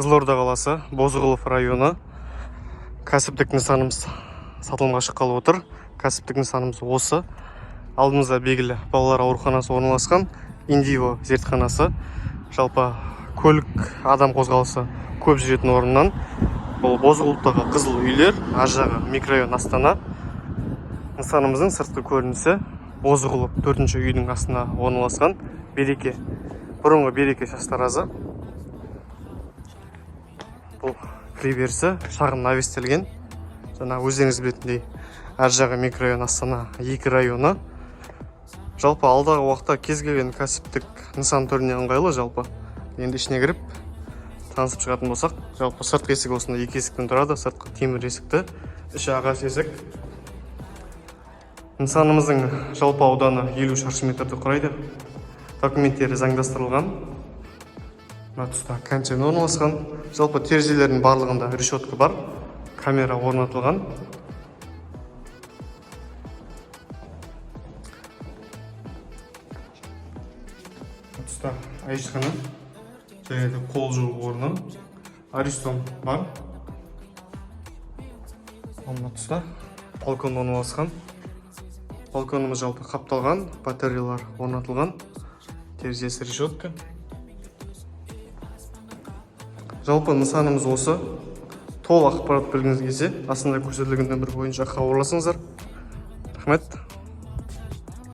Қызылорда қаласы, Бозғылов районы. Кәсіптік нысанымыз сатылымға шыққалы отыр. Кәсіптік нысанымыз осы. Алдымызда белгілі балалар ауруханасы орналасқан, Индиго зертханасы. Жалпы көлік адам қозғалысы көп жүретін орыннан. Бұл Бозғыловтағы қызыл үйлер, ар жағы микрорайон Астана. Нысанымыздың сыртқы көрінісі Бозғылов 4-ші үйдің астына орналасқан. Береке, бұрынғы Береке шаштаразы. Бұл кіреберісі шағын навестелген. Жаңа өздеріңіз білетіндей, ар жағы микрорайон Астана 2 районы. Жалпы алдағы уақытта кез келген кәсіптік нысан түріне ыңғайлы. Жалпы енді ішіне кіріп танысып шығатын болсақ, жалпы сыртқы есік осында 2 есіктен тұрады. Сыртқы темір есікті, іші ағаш есік. Нысанымыздың жалпы ауданы 50 шаршы метрді құрайды. Документтері заңдастырылған. Мына тұста контейнер орналасқан. Жалпы терезелердің барлығында решетка бар, камера орнатылған. Тұста айшқаны, және де қол жуу орны, аристон бар. Мына тұста балкон орналасқан. Балконымыз жалпы қапталған, батареялар орнатылған, терезесі решетка. Жалпы нысанымыз осы. Толық ақпарат білгіңіз келсе, астында көрсетілген нөмір бойынша хабарласыңыздар. Рахмет.